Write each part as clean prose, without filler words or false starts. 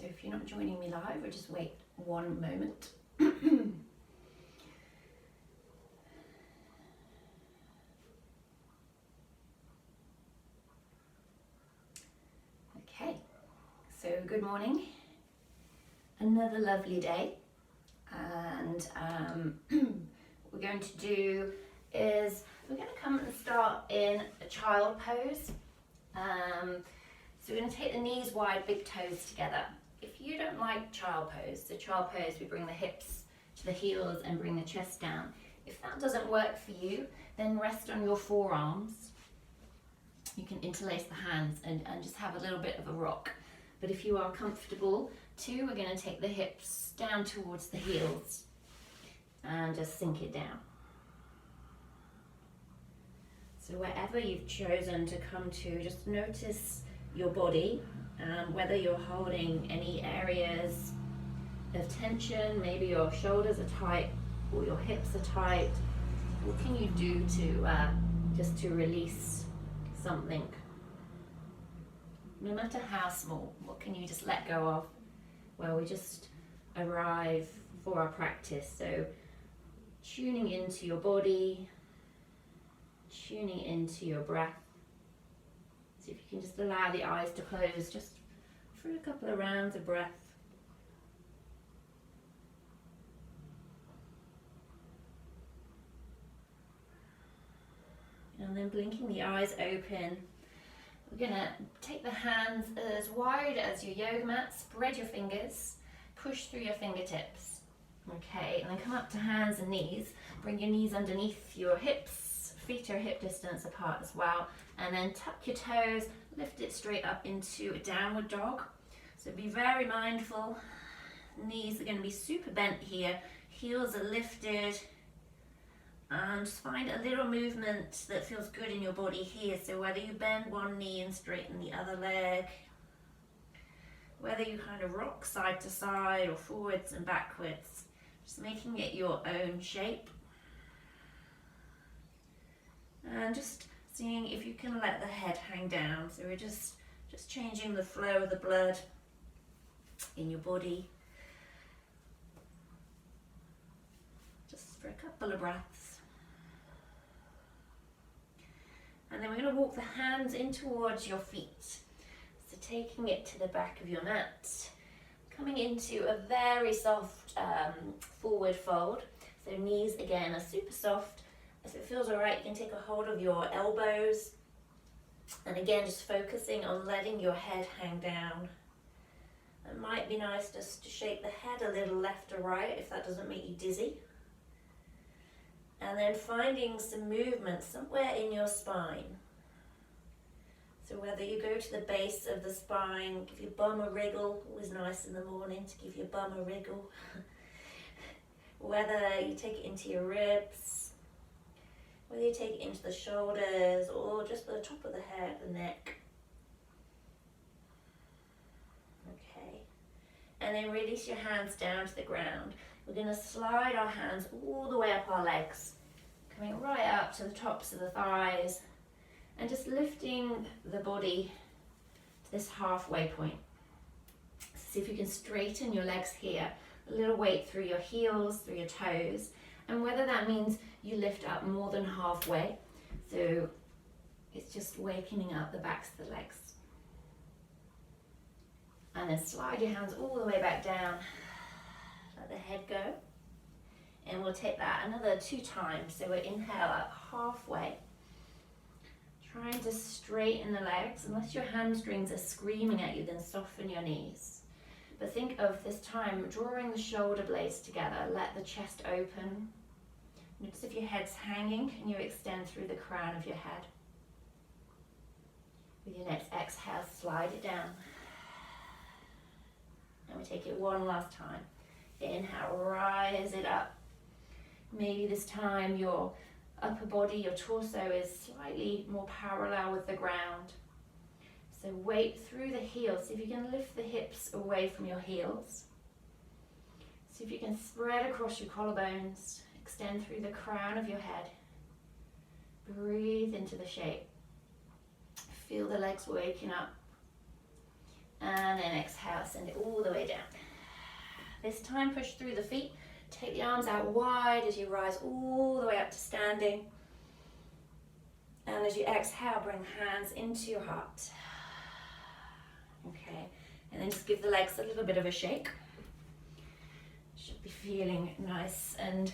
So if you're not joining me live, we'll just wait one moment. Okay, so good morning. Another lovely day, and what we're going to do is we're going to come and start in a child pose. So we're going to take the knees wide, big toes together. If you don't like child pose, so child pose we bring the hips to the heels and bring the chest down. If that doesn't work for you, then rest on your forearms. You can interlace the hands and just have a little bit of a rock. But if you are comfortable too, we're going to take the hips down towards the heels and just sink it down. So wherever you've chosen to come to, just notice your body, whether you're holding any areas of tension, maybe your shoulders are tight or your hips are tight. What can you do to just to release something? No matter how small, what can you just let go of? Well, we just arrive for our practice, so tuning into your body, tuning into your breath. So if you can just allow the eyes to close just for a couple of rounds of breath. And then blinking the eyes open. We're going to take the hands as wide as your yoga mat, spread your fingers, push through your fingertips. Okay, and then come up to hands and knees. Bring your knees underneath your hips, feet are hip distance apart as well. And then tuck your toes, lift it straight up into a downward dog. So be very mindful. Knees are going to be super bent here, heels are lifted. And just find a little movement that feels good in your body here. So whether you bend one knee and straighten the other leg, whether you kind of rock side to side or forwards and backwards, just making it your own shape. And just seeing if you can let the head hang down. So we're just changing the flow of the blood in your body. Just for a couple of breaths. And then we're going to walk the hands in towards your feet. So taking it to the back of your mat. Coming into a very soft forward fold. So knees again are super soft. If it feels alright, you can take a hold of your elbows. And again, just focusing on letting your head hang down. It might be nice just to shake the head a little left or right if that doesn't make you dizzy. And then finding some movement somewhere in your spine. So whether you go to the base of the spine, give your bum a wriggle, always nice in the morning to give your bum a wriggle. Whether you take it into your ribs, whether you take it into the shoulders or just the top of the head, the neck. Okay. And then release your hands down to the ground. We're going to slide our hands all the way up our legs, coming right up to the tops of the thighs and just lifting the body to this halfway point. See if you can straighten your legs here, a little weight through your heels, through your toes, and whether that means you lift up more than halfway, so it's just wakening up the backs of the legs. And then slide your hands all the way back down. Let the head go. And we'll take that another 2 times. So we'll inhale up halfway. Trying to straighten the legs. Unless your hamstrings are screaming at you, then soften your knees. But think of this time drawing the shoulder blades together. Let the chest open. Notice if your head's hanging, and you extend through the crown of your head. With your next exhale, slide it down. And we take it one last time. Inhale, rise it up. Maybe this time your upper body, your torso is slightly more parallel with the ground. So weight through the heels. See if you can lift the hips away from your heels. See if you can spread across your collarbones. Extend through the crown of your head. Breathe into the shape. Feel the legs waking up. And then exhale, send it all the way down. This time push through the feet. Take the arms out wide as you rise all the way up to standing. And as you exhale, bring hands into your heart. Okay, and then just give the legs a little bit of a shake. Should be feeling nice and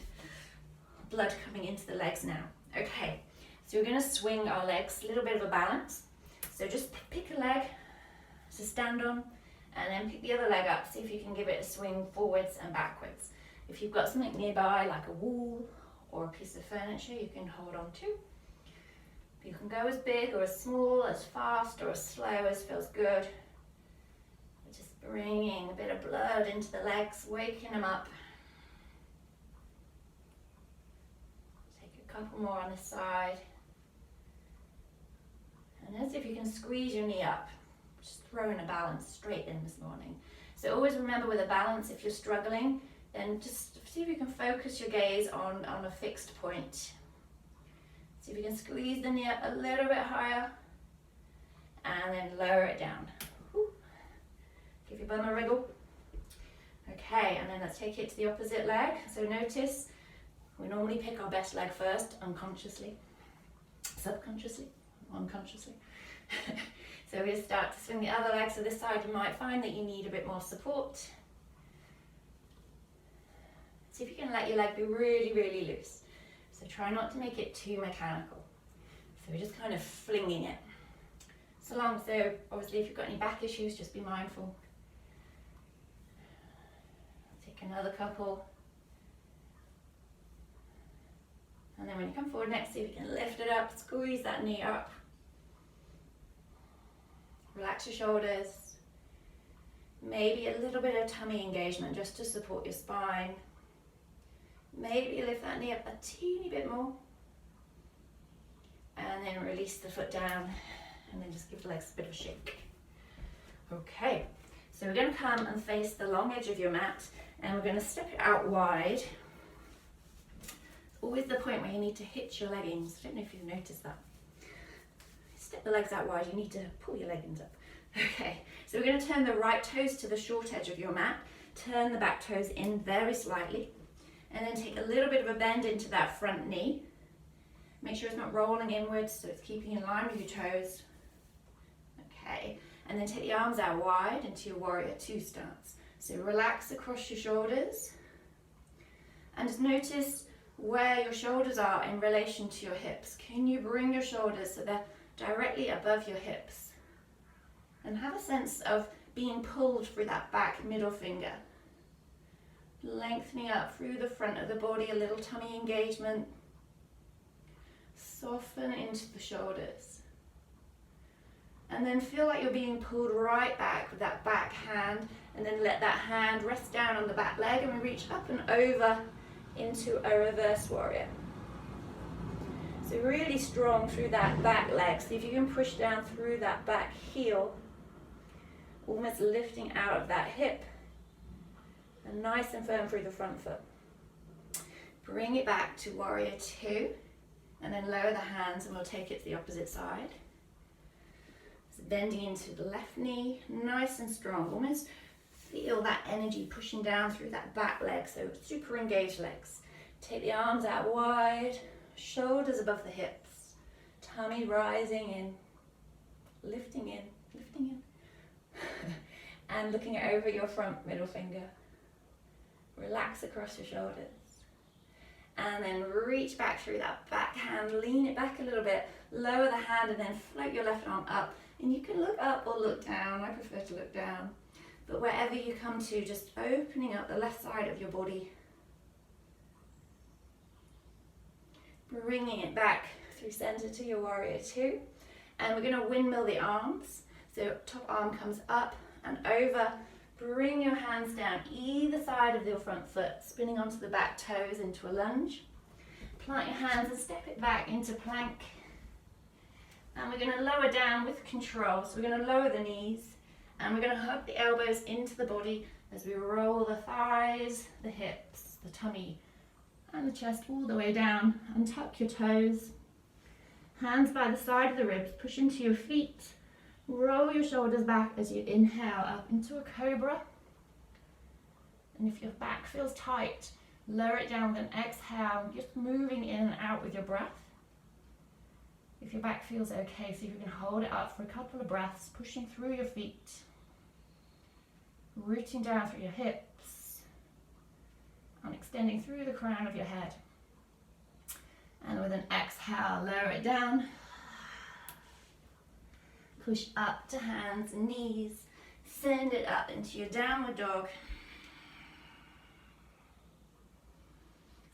blood coming into the legs now. Okay, so we're going to swing our legs, a little bit of a balance. So just pick a leg to stand on, and then pick the other leg up. See if you can give it a swing forwards and backwards. If you've got something nearby, like a wall or a piece of furniture, you can hold on to. You can go as big or as small, as fast or as slow as feels good. Just bringing a bit of blood into the legs, waking them up. Take a couple more on this side. And as if you can squeeze your knee up, just throwing a balance straight in this morning. So always remember with a balance, if you're struggling, then just see if you can focus your gaze on a fixed point. See if you can squeeze the knee up a little bit higher and then lower it down. Whew. Give your bum a wriggle. Okay, and then let's take it to the opposite leg. So notice we normally pick our best leg first, unconsciously, subconsciously, unconsciously. So we'll start to swing the other leg. So this side you might find that you need a bit more support. See if you can let your leg be really, really loose. So try not to make it too mechanical. So we're just kind of flinging it. So obviously if you've got any back issues, just be mindful. Take another couple. And then when you come forward next, see if you can lift it up, squeeze that knee up. Relax your shoulders. Maybe a little bit of tummy engagement just to support your spine. Maybe you lift that knee up a teeny bit more. And then release the foot down. And then just give the legs a bit of a shake. Okay, so we're going to come and face the long edge of your mat. And we're going to step it out wide. It's always the point where you need to hitch your leggings. I don't know if you've noticed that. Step the legs out wide, you need to pull your leggings up. Okay, so we're going to turn the right toes to the short edge of your mat. Turn the back toes in very slightly. And then take a little bit of a bend into that front knee. Make sure it's not rolling inwards, so it's keeping in line with your toes. Okay, and then take the arms out wide into your warrior two stance. So relax across your shoulders. And just notice where your shoulders are in relation to your hips. Can you bring your shoulders so they're directly above your hips? And have a sense of being pulled through that back middle finger. Lengthening up through the front of the body, a little tummy engagement. Soften into the shoulders. And then feel like you're being pulled right back with that back hand, and then let that hand rest down on the back leg, and we reach up and over into a reverse warrior. So really strong through that back leg. See if you can push down through that back heel, almost lifting out of that hip. And nice and firm through the front foot. Bring it back to warrior two, and then lower the hands and we'll take it to the opposite side. So bending into the left knee, nice and strong. Almost feel that energy pushing down through that back leg, so super engaged legs. Take the arms out wide, shoulders above the hips, tummy rising in, lifting in, and looking over your front middle finger. Relax across your shoulders. And then reach back through that back hand, lean it back a little bit, lower the hand and then float your left arm up. And you can look up or look down. I prefer to look down. But wherever you come to, just opening up the left side of your body. Bringing it back through center to your warrior two. And we're going to windmill the arms. So top arm comes up and over. Bring your hands down either side of your front foot, spinning onto the back toes into a lunge. Plant your hands and step it back into plank. And we're going to lower down with control. So we're going to lower the knees and we're going to hug the elbows into the body as we roll the thighs, the hips, the tummy and the chest all the way down. And tuck your toes. Hands by the side of the ribs, push into your feet. Roll your shoulders back as you inhale up into a cobra. And if your back feels tight, lower it down with an exhale, just moving in and out with your breath. If your back feels okay, see if you can hold it up for a couple of breaths, pushing through your feet, rooting down through your hips, and extending through the crown of your head. And with an exhale, lower it down. Push up to hands and knees. Send it up into your downward dog.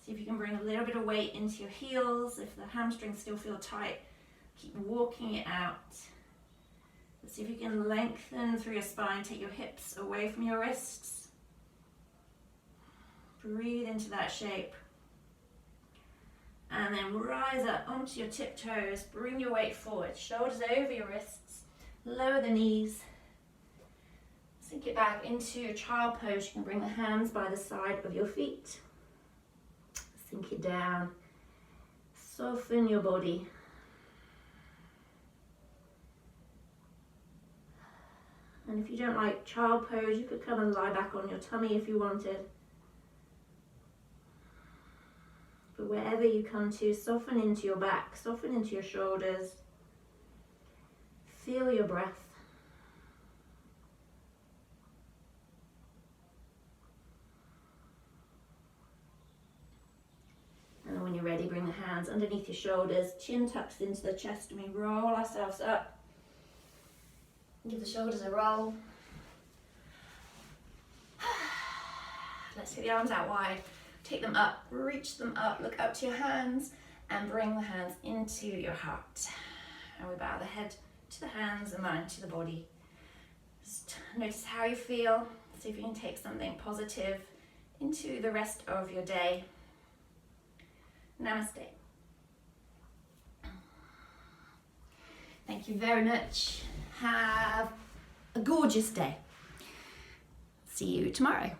See if you can bring a little bit of weight into your heels. If the hamstrings still feel tight, keep walking it out. See if you can lengthen through your spine. Take your hips away from your wrists. Breathe into that shape. And then rise up onto your tiptoes. Bring your weight forward. Shoulders over your wrists. Lower the knees. Sink it back into your child pose. You can bring the hands by the side of your feet. Sink it down. Soften your body. And if you don't like child pose, you could come and lie back on your tummy if you wanted. But wherever you come to, soften into your back, soften into your shoulders. Feel your breath. And then when you're ready, bring the hands underneath your shoulders, chin tucks into the chest, and we roll ourselves up. Give the shoulders a roll. Let's take the arms out wide. Take them up, reach them up, look up to your hands, and bring the hands into your heart. And we bow the head to the hands and mind to the body. Just notice how you feel. See if you can take something positive into the rest of your day. Namaste. Thank you very much. Have a gorgeous day. See you tomorrow.